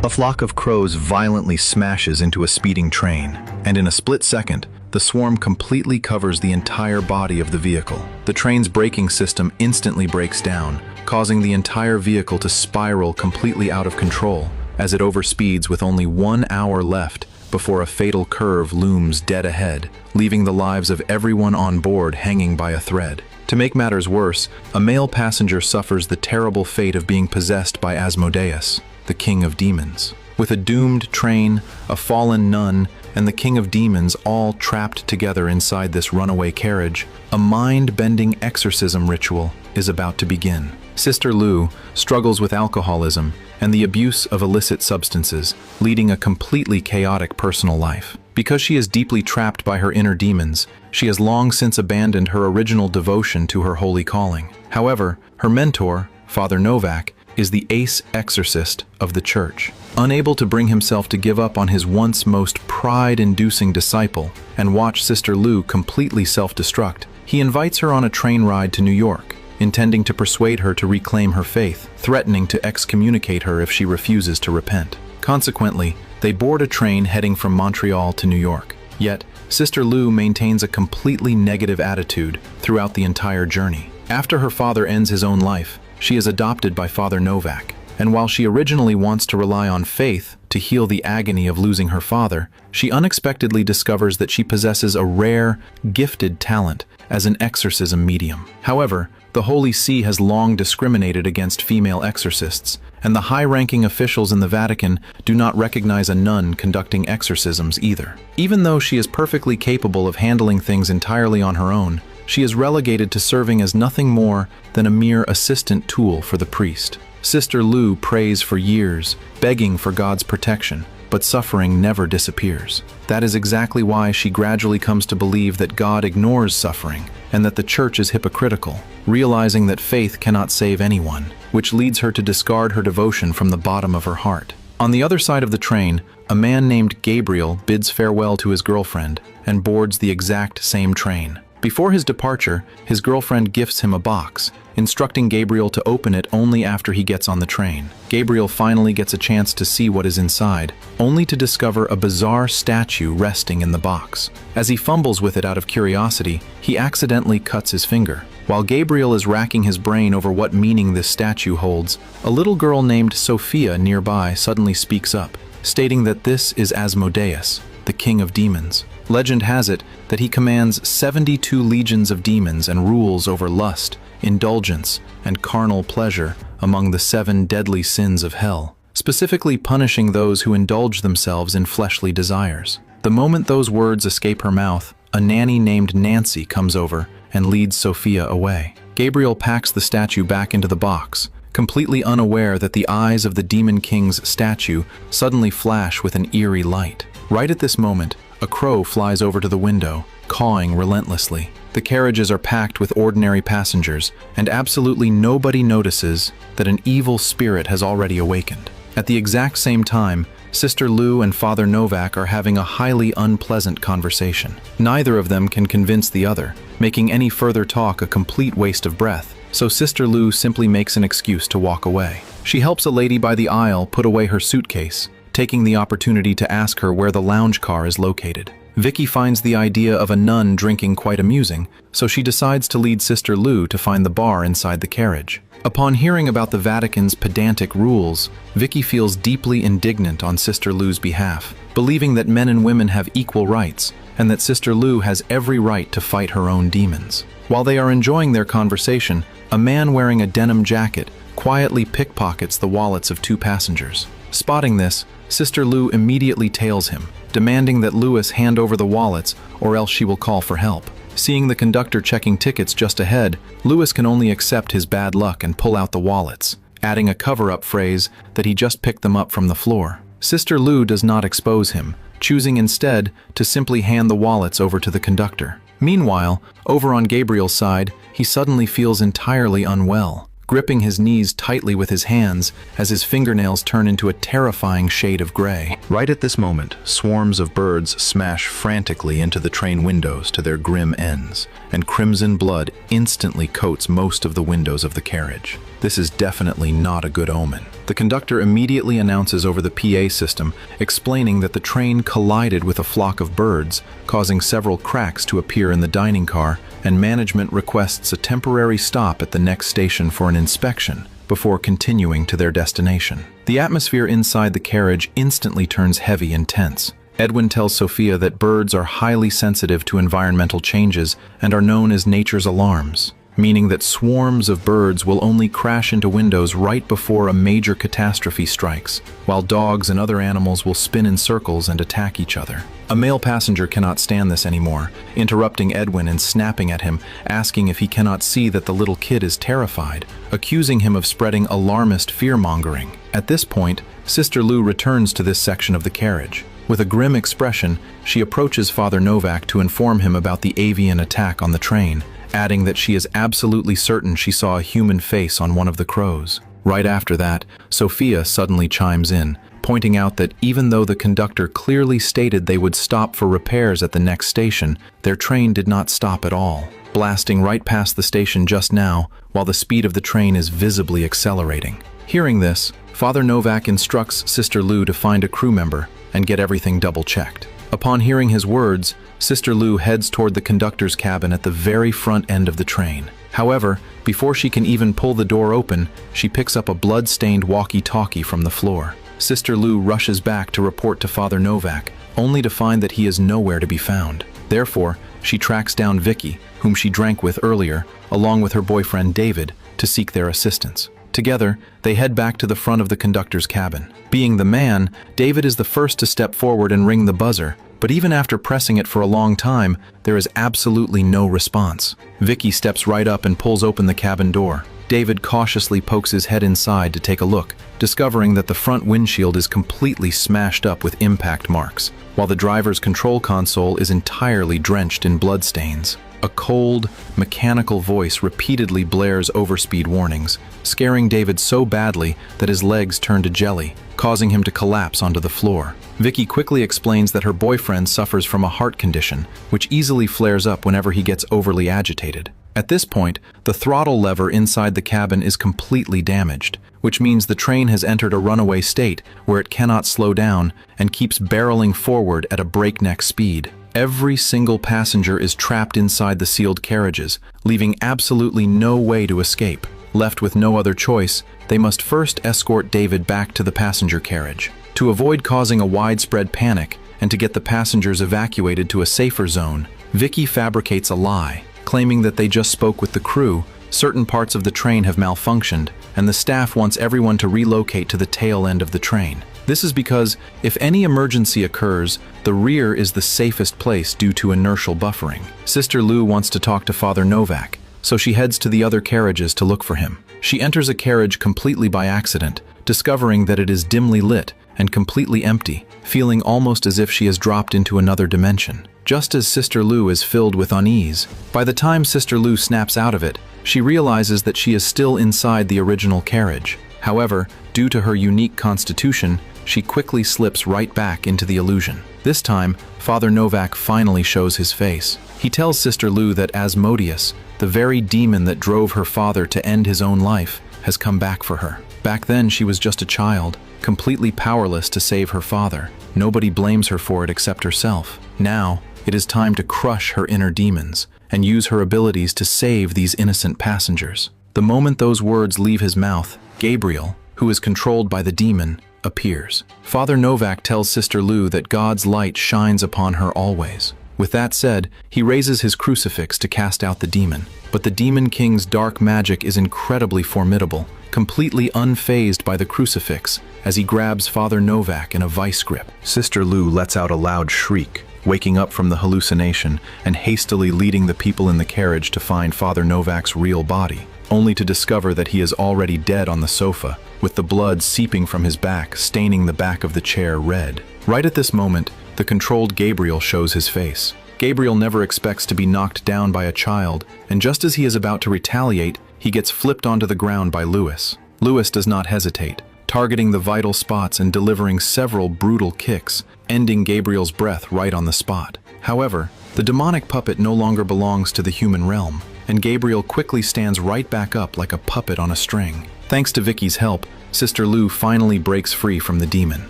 A flock of crows violently smashes into a speeding train, and in a split second, the swarm completely covers the entire body of the vehicle. The train's braking system instantly breaks down, causing the entire vehicle to spiral completely out of control as it overspeeds with only 1 hour left before a fatal curve looms dead ahead, leaving the lives of everyone on board hanging by a thread. To make matters worse, a male passenger suffers the terrible fate of being possessed by Asmodeus, the king of demons. With a doomed train, a fallen nun, and the king of demons all trapped together inside this runaway carriage, a mind-bending exorcism ritual is about to begin. Sister Lou struggles with alcoholism and the abuse of illicit substances, leading a completely chaotic personal life. Because she is deeply trapped by her inner demons, she has long since abandoned her original devotion to her holy calling. However, her mentor, Father Novak, is the ace exorcist of the church. Unable to bring himself to give up on his once most pride-inducing disciple and watch Sister Lou completely self-destruct, he invites her on a train ride to New York, intending to persuade her to reclaim her faith, threatening to excommunicate her if she refuses to repent. Consequently, they board a train heading from Montreal to New York. Yet, Sister Lou maintains a completely negative attitude throughout the entire journey. After her father ends his own life, she is adopted by Father Novak, and while she originally wants to rely on faith to heal the agony of losing her father, she unexpectedly discovers that she possesses a rare, gifted talent as an exorcism medium. However, the Holy See has long discriminated against female exorcists, and the high-ranking officials in the Vatican do not recognize a nun conducting exorcisms either. Even though she is perfectly capable of handling things entirely on her own, she is relegated to serving as nothing more than a mere assistant tool for the priest. Sister Lou prays for years, begging for God's protection, but suffering never disappears. That is exactly why she gradually comes to believe that God ignores suffering and that the church is hypocritical, realizing that faith cannot save anyone, which leads her to discard her devotion from the bottom of her heart. On the other side of the train, a man named Gabriel bids farewell to his girlfriend and boards the exact same train. Before his departure, his girlfriend gifts him a box, instructing Gabriel to open it only after he gets on the train. Gabriel finally gets a chance to see what is inside, only to discover a bizarre statue resting in the box. As he fumbles with it out of curiosity, he accidentally cuts his finger. While Gabriel is racking his brain over what meaning this statue holds, a little girl named Sophia nearby suddenly speaks up, stating that this is Asmodeus, the king of demons. Legend has it that he commands 72 legions of demons and rules over lust, indulgence, and carnal pleasure among the 7 deadly sins of hell, specifically punishing those who indulge themselves in fleshly desires. The moment those words escape her mouth, a nanny named Nancy comes over and leads Sophia away. Gabriel packs the statue back into the box, completely unaware that the eyes of the Demon King's statue suddenly flash with an eerie light. Right at this moment, a crow flies over to the window, cawing relentlessly. The carriages are packed with ordinary passengers, and absolutely nobody notices that an evil spirit has already awakened. At the exact same time, Sister Lou and Father Novak are having a highly unpleasant conversation. Neither of them can convince the other, making any further talk a complete waste of breath, so Sister Lou simply makes an excuse to walk away. She helps a lady by the aisle put away her suitcase, taking the opportunity to ask her where the lounge car is located. Vicky finds the idea of a nun drinking quite amusing, so she decides to lead Sister Lou to find the bar inside the carriage. Upon hearing about the Vatican's pedantic rules, Vicky feels deeply indignant on Sister Lou's behalf, believing that men and women have equal rights, and that Sister Lou has every right to fight her own demons. While they are enjoying their conversation, a man wearing a denim jacket quietly pickpockets the wallets of 2 passengers. Spotting this, Sister Lou immediately tails him, demanding that Louis hand over the wallets or else she will call for help. Seeing the conductor checking tickets just ahead, Louis can only accept his bad luck and pull out the wallets, adding a cover-up phrase that he just picked them up from the floor. Sister Lou does not expose him, choosing instead to simply hand the wallets over to the conductor. Meanwhile, over on Gabriel's side, he suddenly feels entirely unwell, gripping his knees tightly with his hands as his fingernails turn into a terrifying shade of gray. Right at this moment, swarms of birds smash frantically into the train windows to their grim ends, and crimson blood instantly coats most of the windows of the carriage. This is definitely not a good omen. The conductor immediately announces over the PA system, explaining that the train collided with a flock of birds, causing several cracks to appear in the dining car, and management requests a temporary stop at the next station for an inspection before continuing to their destination. The atmosphere inside the carriage instantly turns heavy and tense. Edwin tells Sophia that birds are highly sensitive to environmental changes and are known as nature's alarms, meaning that swarms of birds will only crash into windows right before a major catastrophe strikes, while dogs and other animals will spin in circles and attack each other. A male passenger cannot stand this anymore, interrupting Edwin and snapping at him, asking if he cannot see that the little kid is terrified, accusing him of spreading alarmist fear-mongering. At this point, Sister Lou returns to this section of the carriage. With a grim expression, she approaches Father Novak to inform him about the avian attack on the train, adding that she is absolutely certain she saw a human face on one of the crows. Right after that, Sophia suddenly chimes in, pointing out that even though the conductor clearly stated they would stop for repairs at the next station, their train did not stop at all, blasting right past the station just now, while the speed of the train is visibly accelerating. Hearing this, Father Novak instructs Sister Lou to find a crew member and get everything double-checked. Upon hearing his words, Sister Lou heads toward the conductor's cabin at the very front end of the train. However, before she can even pull the door open, she picks up a blood-stained walkie-talkie from the floor. Sister Lou rushes back to report to Father Novak, only to find that he is nowhere to be found. Therefore, she tracks down Vicky, whom she drank with earlier, along with her boyfriend David, to seek their assistance. Together, they head back to the front of the conductor's cabin. Being the man, David is the first to step forward and ring the buzzer, but even after pressing it for a long time, there is absolutely no response. Vicky steps right up and pulls open the cabin door. David cautiously pokes his head inside to take a look, discovering that the front windshield is completely smashed up with impact marks, while the driver's control console is entirely drenched in bloodstains. A cold, mechanical voice repeatedly blares overspeed warnings, scaring David so badly that his legs turn to jelly, causing him to collapse onto the floor. Vicky quickly explains that her boyfriend suffers from a heart condition, which easily flares up whenever he gets overly agitated. At this point, the throttle lever inside the cabin is completely damaged, which means the train has entered a runaway state where it cannot slow down and keeps barreling forward at a breakneck speed. Every single passenger is trapped inside the sealed carriages, leaving absolutely no way to escape. Left with no other choice, they must first escort David back to the passenger carriage. To avoid causing a widespread panic and to get the passengers evacuated to a safer zone, Vicky fabricates a lie, claiming that they just spoke with the crew, certain parts of the train have malfunctioned, and the staff wants everyone to relocate to the tail end of the train. This is because, if any emergency occurs, the rear is the safest place due to inertial buffering. Sister Lou wants to talk to Father Novak, so she heads to the other carriages to look for him. She enters a carriage completely by accident, discovering that it is dimly lit and completely empty, feeling almost as if she has dropped into another dimension. Just as Sister Lou is filled with unease, by the time Sister Lou snaps out of it, she realizes that she is still inside the original carriage. However, due to her unique constitution, she quickly slips right back into the illusion. This time, Father Novak finally shows his face. He tells Sister Lou that Asmodeus, the very demon that drove her father to end his own life, has come back for her. Back then, she was just a child, completely powerless to save her father. Nobody blames her for it except herself. Now, it is time to crush her inner demons and use her abilities to save these innocent passengers. The moment those words leave his mouth, Gabriel, who is controlled by the demon, appears. Father Novak tells Sister Lou that God's light shines upon her always. With that said, he raises his crucifix to cast out the demon. But the Demon King's dark magic is incredibly formidable, completely unfazed by the crucifix as he grabs Father Novak in a vice grip. Sister Lou lets out a loud shriek, waking up from the hallucination and hastily leading the people in the carriage to find Father Novak's real body, only to discover that he is already dead on the sofa, with the blood seeping from his back, staining the back of the chair red. Right at this moment, the controlled Gabriel shows his face. Gabriel never expects to be knocked down by a child, and just as he is about to retaliate, he gets flipped onto the ground by Lewis. Lewis does not hesitate, targeting the vital spots and delivering several brutal kicks, ending Gabriel's breath right on the spot. However, the demonic puppet no longer belongs to the human realm, and Gabriel quickly stands right back up like a puppet on a string. Thanks to Vicky's help, Sister Lou finally breaks free from the demon.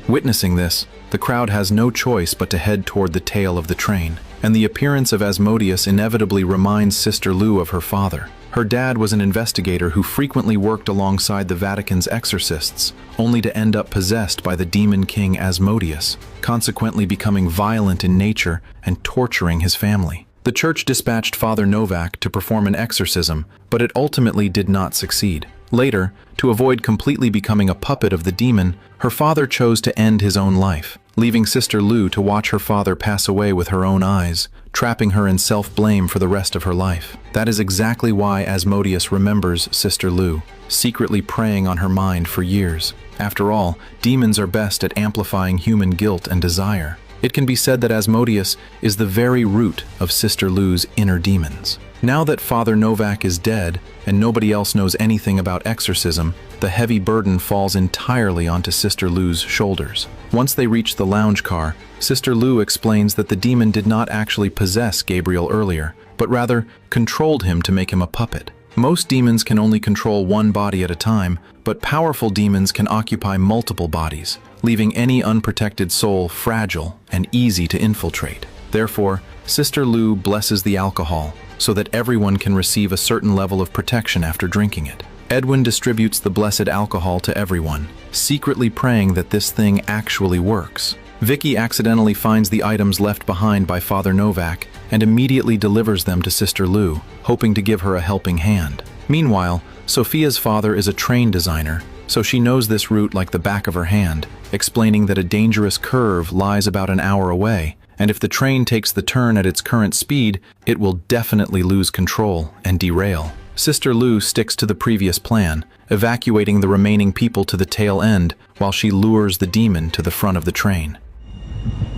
Witnessing this, the crowd has no choice but to head toward the tail of the train, and the appearance of Asmodeus inevitably reminds Sister Lou of her father. Her dad was an investigator who frequently worked alongside the Vatican's exorcists, only to end up possessed by the demon king Asmodeus, consequently becoming violent in nature and torturing his family. The church dispatched Father Novak to perform an exorcism, but it ultimately did not succeed. Later, to avoid completely becoming a puppet of the demon, her father chose to end his own life, leaving Sister Lou to watch her father pass away with her own eyes, trapping her in self-blame for the rest of her life. That is exactly why Asmodeus remembers Sister Lou, secretly preying on her mind for years. After all, demons are best at amplifying human guilt and desire. It can be said that Asmodeus is the very root of Sister Lou's inner demons. Now that Father Novak is dead and nobody else knows anything about exorcism, the heavy burden falls entirely onto Sister Lou's shoulders. Once they reach the lounge car, Sister Lou explains that the demon did not actually possess Gabriel earlier, but rather controlled him to make him a puppet. Most demons can only control one body at a time, but powerful demons can occupy multiple bodies, leaving any unprotected soul fragile and easy to infiltrate. Therefore, Sister Lou blesses the alcohol so that everyone can receive a certain level of protection after drinking it. Edwin distributes the blessed alcohol to everyone, secretly praying that this thing actually works. Vicky accidentally finds the items left behind by Father Novak and immediately delivers them to Sister Lou, hoping to give her a helping hand. Meanwhile, Sophia's father is a train designer, so she knows this route like the back of her hand, explaining that a dangerous curve lies about an hour away, and if the train takes the turn at its current speed, it will definitely lose control and derail. Sister Lou sticks to the previous plan, evacuating the remaining people to the tail end while she lures the demon to the front of the train.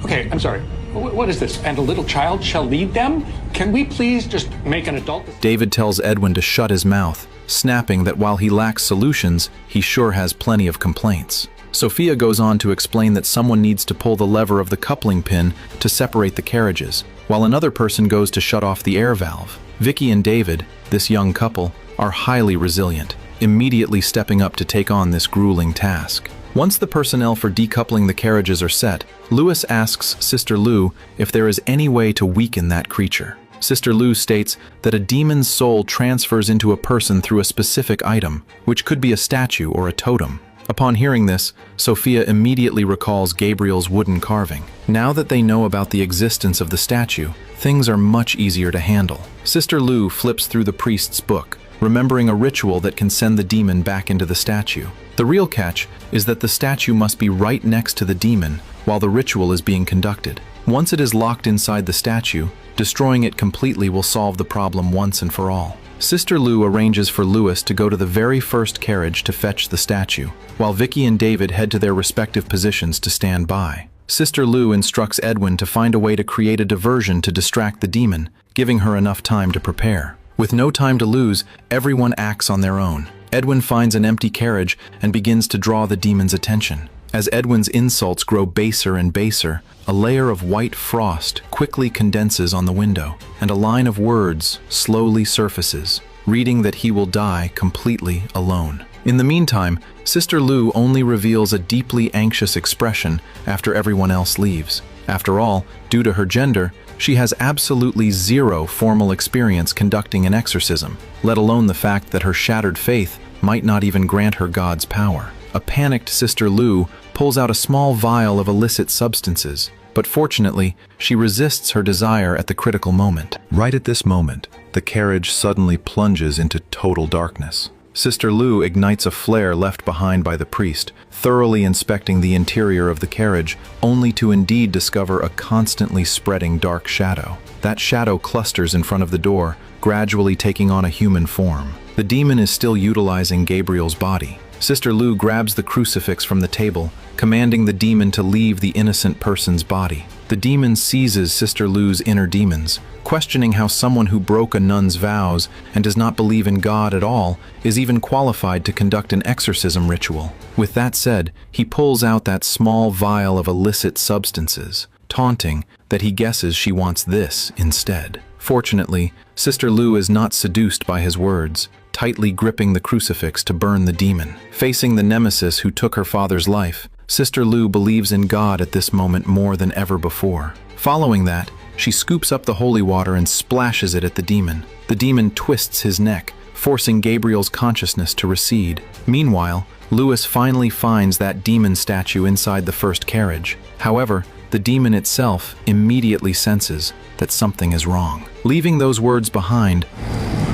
Okay, I'm sorry. What is this? And a little child shall lead them? Can we please just make an adult? David tells Edwin to shut his mouth, snapping that while he lacks solutions, he sure has plenty of complaints. Sophia goes on to explain that someone needs to pull the lever of the coupling pin to separate the carriages, while another person goes to shut off the air valve. Vicky and David, this young couple, are highly resilient, immediately stepping up to take on this grueling task. Once the personnel for decoupling the carriages are set, Lewis asks Sister Lou if there is any way to weaken that creature. Sister Lou states that a demon's soul transfers into a person through a specific item, which could be a statue or a totem. Upon hearing this, Sophia immediately recalls Gabriel's wooden carving. Now that they know about the existence of the statue, things are much easier to handle. Sister Lou flips through the priest's book, remembering a ritual that can send the demon back into the statue. The real catch is that the statue must be right next to the demon while the ritual is being conducted. Once it is locked inside the statue, destroying it completely will solve the problem once and for all. Sister Lou arranges for Lewis to go to the very first carriage to fetch the statue, while Vicky and David head to their respective positions to stand by. Sister Lou instructs Edwin to find a way to create a diversion to distract the demon, giving her enough time to prepare. With no time to lose, everyone acts on their own. Edwin finds an empty carriage and begins to draw the demon's attention. As Edwin's insults grow baser and baser, a layer of white frost quickly condenses on the window, and a line of words slowly surfaces, reading that he will die completely alone. In the meantime, Sister Lou only reveals a deeply anxious expression after everyone else leaves. After all, due to her gender, she has absolutely zero formal experience conducting an exorcism, let alone the fact that her shattered faith might not even grant her God's power. A panicked Sister Lou pulls out a small vial of illicit substances, but fortunately, she resists her desire at the critical moment. Right at this moment, the carriage suddenly plunges into total darkness. Sister Lou ignites a flare left behind by the priest, thoroughly inspecting the interior of the carriage, only to indeed discover a constantly spreading dark shadow. That shadow clusters in front of the door, gradually taking on a human form. The demon is still utilizing Gabriel's body. Sister Lou grabs the crucifix from the table, commanding the demon to leave the innocent person's body. The demon seizes Sister Lou's inner demons, questioning how someone who broke a nun's vows and does not believe in God at all is even qualified to conduct an exorcism ritual. With that said, he pulls out that small vial of illicit substances, taunting that he guesses she wants this instead. Fortunately, Sister Lou is not seduced by his words, tightly gripping the crucifix to burn the demon. Facing the nemesis who took her father's life, Sister Lou believes in God at this moment more than ever before. Following that, she scoops up the holy water and splashes it at the demon. The demon twists his neck, forcing Gabriel's consciousness to recede. Meanwhile, Louis finally finds that demon statue inside the first carriage. However, the demon itself immediately senses that something is wrong. Leaving those words behind,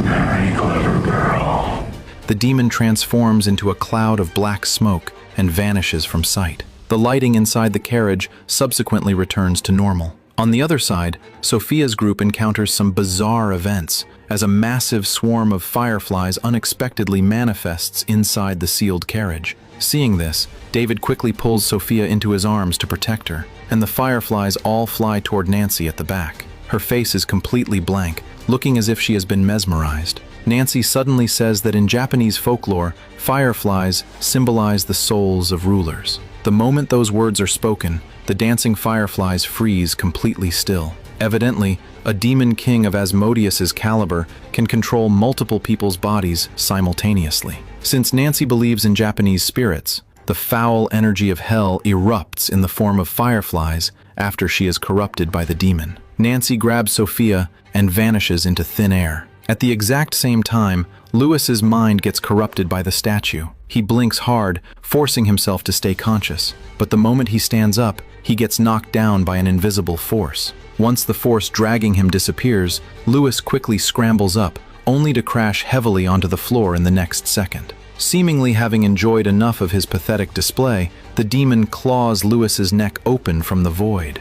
"Very clever girl," the demon transforms into a cloud of black smoke and vanishes from sight. The lighting inside the carriage subsequently returns to normal. On the other side, Sophia's group encounters some bizarre events as a massive swarm of fireflies unexpectedly manifests inside the sealed carriage. Seeing this, David quickly pulls Sophia into his arms to protect her, and the fireflies all fly toward Nancy at the back. Her face is completely blank, looking as if she has been mesmerized. Nancy suddenly says that in Japanese folklore, fireflies symbolize the souls of rulers. The moment those words are spoken, the dancing fireflies freeze completely still. Evidently, a demon king of Asmodeus's caliber can control multiple people's bodies simultaneously. Since Nancy believes in Japanese spirits, the foul energy of hell erupts in the form of fireflies after she is corrupted by the demon. Nancy grabs Sophia and vanishes into thin air. At the exact same time, Louis's mind gets corrupted by the statue. He blinks hard, forcing himself to stay conscious. But the moment he stands up, he gets knocked down by an invisible force. Once the force dragging him disappears, Louis quickly scrambles up, only to crash heavily onto the floor in the next second. Seemingly having enjoyed enough of his pathetic display, the demon claws Louis's neck open from the void.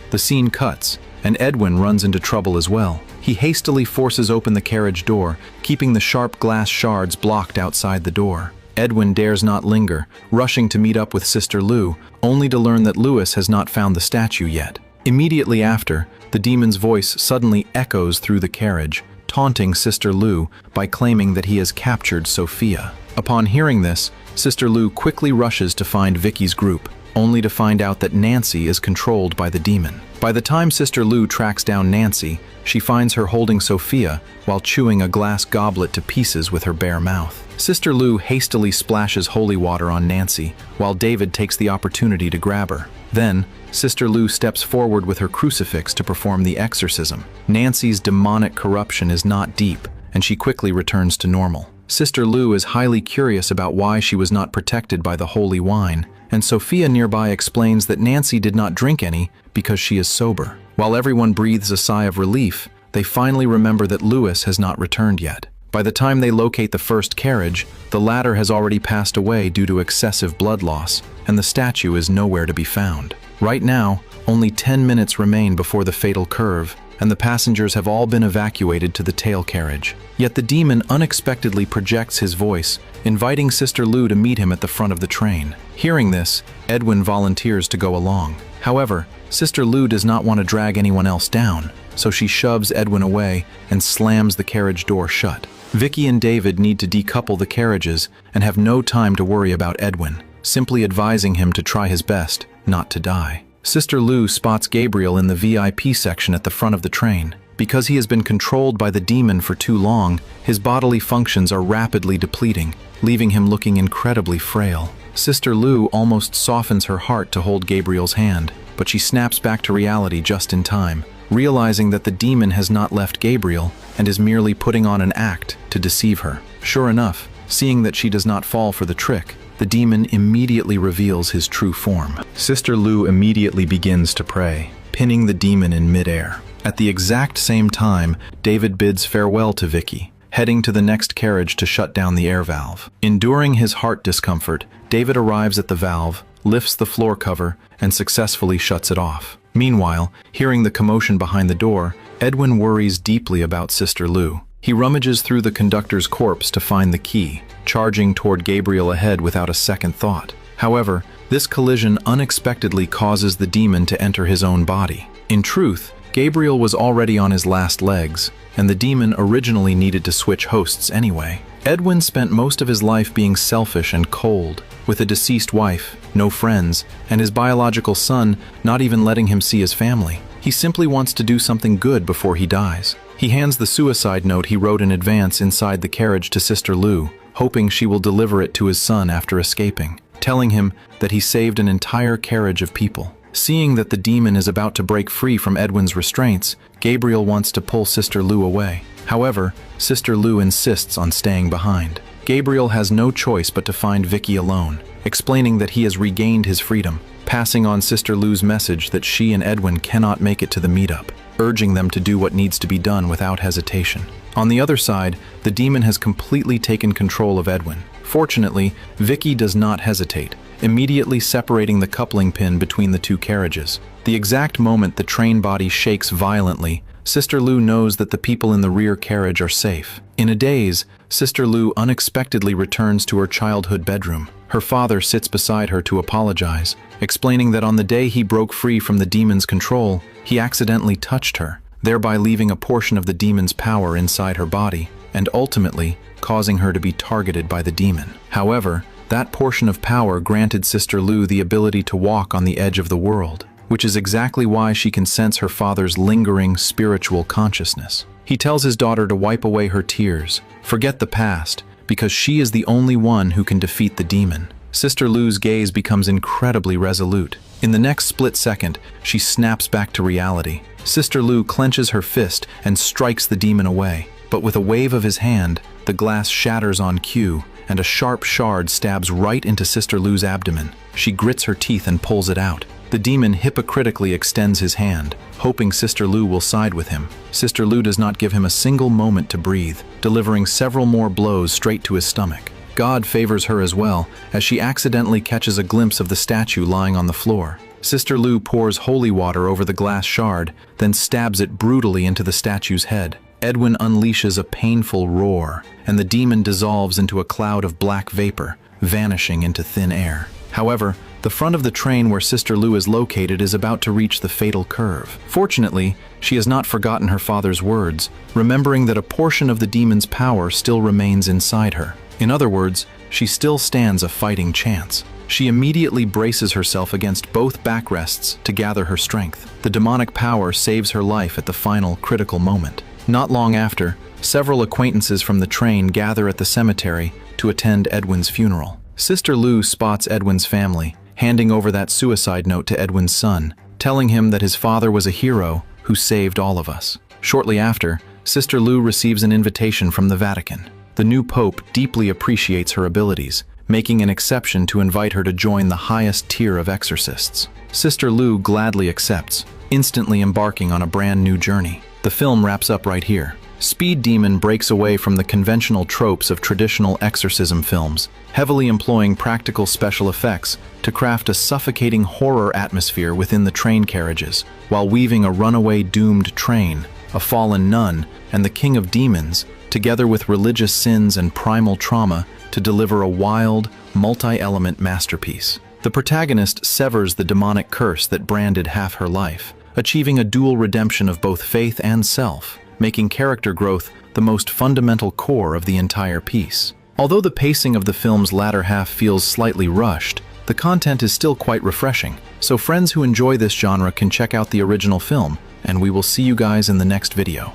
The scene cuts, and Edwin runs into trouble as well. He hastily forces open the carriage door, keeping the sharp glass shards blocked outside the door. Edwin dares not linger, rushing to meet up with Sister Lou, only to learn that Louis has not found the statue yet. Immediately after, the demon's voice suddenly echoes through the carriage, taunting Sister Lou by claiming that he has captured Sophia. Upon hearing this, Sister Lou quickly rushes to find Vicky's group, only to find out that Nancy is controlled by the demon. By the time Sister Lou tracks down Nancy, she finds her holding Sophia while chewing a glass goblet to pieces with her bare mouth. Sister Lou hastily splashes holy water on Nancy, while David takes the opportunity to grab her. Then, Sister Lou steps forward with her crucifix to perform the exorcism. Nancy's demonic corruption is not deep, and she quickly returns to normal. Sister Lou is highly curious about why she was not protected by the holy wine, and Sophia nearby explains that Nancy did not drink any because she is sober. While everyone breathes a sigh of relief, they finally remember that Louis has not returned yet. By the time they locate the first carriage, the latter has already passed away due to excessive blood loss, and the statue is nowhere to be found. Right now, only 10 minutes remain before the fatal curve, and the passengers have all been evacuated to the tail carriage. Yet the demon unexpectedly projects his voice, inviting Sister Lou to meet him at the front of the train. Hearing this, Edwin volunteers to go along. However, Sister Lou does not want to drag anyone else down, so she shoves Edwin away and slams the carriage door shut. Vicky and David need to decouple the carriages and have no time to worry about Edwin, simply advising him to try his best not to die. Sister Lou spots Gabriel in the VIP section at the front of the train. Because he has been controlled by the demon for too long, his bodily functions are rapidly depleting, leaving him looking incredibly frail. Sister Lou almost softens her heart to hold Gabriel's hand, but she snaps back to reality just in time, realizing that the demon has not left Gabriel and is merely putting on an act to deceive her. Sure enough, seeing that she does not fall for the trick, the demon immediately reveals his true form. Sister Lou immediately begins to pray, pinning the demon in midair. At the exact same time, David bids farewell to Vicky, heading to the next carriage to shut down the air valve. Enduring his heart discomfort, David arrives at the valve, lifts the floor cover, and successfully shuts it off. Meanwhile, hearing the commotion behind the door, Edwin worries deeply about Sister Lou. He rummages through the conductor's corpse to find the key, charging toward Gabriel ahead without a second thought. However, this collision unexpectedly causes the demon to enter his own body. In truth, Gabriel was already on his last legs, and the demon originally needed to switch hosts anyway. Edwin spent most of his life being selfish and cold, with a deceased wife, no friends, and his biological son not even letting him see his family. He simply wants to do something good before he dies. He hands the suicide note he wrote in advance inside the carriage to Sister Lou, hoping she will deliver it to his son after escaping, telling him that he saved an entire carriage of people. Seeing that the demon is about to break free from Edwin's restraints, Gabriel wants to pull Sister Lou away. However, Sister Lou insists on staying behind. Gabriel has no choice but to find Vicky alone, explaining that he has regained his freedom, passing on Sister Lou's message that she and Edwin cannot make it to the meetup, urging them to do what needs to be done without hesitation. On the other side, the demon has completely taken control of Edwin. Fortunately, Vicky does not hesitate, immediately separating the coupling pin between the two carriages. The exact moment the train body shakes violently, Sister Lou knows that the people in the rear carriage are safe. In a daze, Sister Lou unexpectedly returns to her childhood bedroom. Her father sits beside her to apologize, explaining that on the day he broke free from the demon's control, he accidentally touched her, thereby leaving a portion of the demon's power inside her body, and ultimately causing her to be targeted by the demon. However, that portion of power granted Sister Lou the ability to walk on the edge of the world, which is exactly why she can sense her father's lingering spiritual consciousness. He tells his daughter to wipe away her tears, forget the past, because she is the only one who can defeat the demon. Sister Lou's gaze becomes incredibly resolute. In the next split second, she snaps back to reality. Sister Lou clenches her fist and strikes the demon away, but with a wave of his hand, the glass shatters on cue, and a sharp shard stabs right into Sister Lou's abdomen. She grits her teeth and pulls it out. The demon hypocritically extends his hand, hoping Sister Lou will side with him. Sister Lou does not give him a single moment to breathe, delivering several more blows straight to his stomach. God favors her as well, as she accidentally catches a glimpse of the statue lying on the floor. Sister Lou pours holy water over the glass shard, then stabs it brutally into the statue's head. Edwin unleashes a painful roar, and the demon dissolves into a cloud of black vapor, vanishing into thin air. However, the front of the train where Sister Lou is located is about to reach the fatal curve. Fortunately, she has not forgotten her father's words, remembering that a portion of the demon's power still remains inside her. In other words, she still stands a fighting chance. She immediately braces herself against both backrests to gather her strength. The demonic power saves her life at the final critical moment. Not long after, several acquaintances from the train gather at the cemetery to attend Edwin's funeral. Sister Lou spots Edwin's family, handing over that suicide note to Edwin's son, telling him that his father was a hero who saved all of us. Shortly after, Sister Lou receives an invitation from the Vatican. The new pope deeply appreciates her abilities, making an exception to invite her to join the highest tier of exorcists. Sister Lou gladly accepts, instantly embarking on a brand new journey. The film wraps up right here. Speed Demon breaks away from the conventional tropes of traditional exorcism films, heavily employing practical special effects to craft a suffocating horror atmosphere within the train carriages, while weaving a runaway doomed train, a fallen nun, and the king of demons, together with religious sins and primal trauma, to deliver a wild, multi-element masterpiece. The protagonist severs the demonic curse that branded half her life, achieving a dual redemption of both faith and self, making character growth the most fundamental core of the entire piece. Although the pacing of the film's latter half feels slightly rushed, the content is still quite refreshing, so friends who enjoy this genre can check out the original film, and we will see you guys in the next video.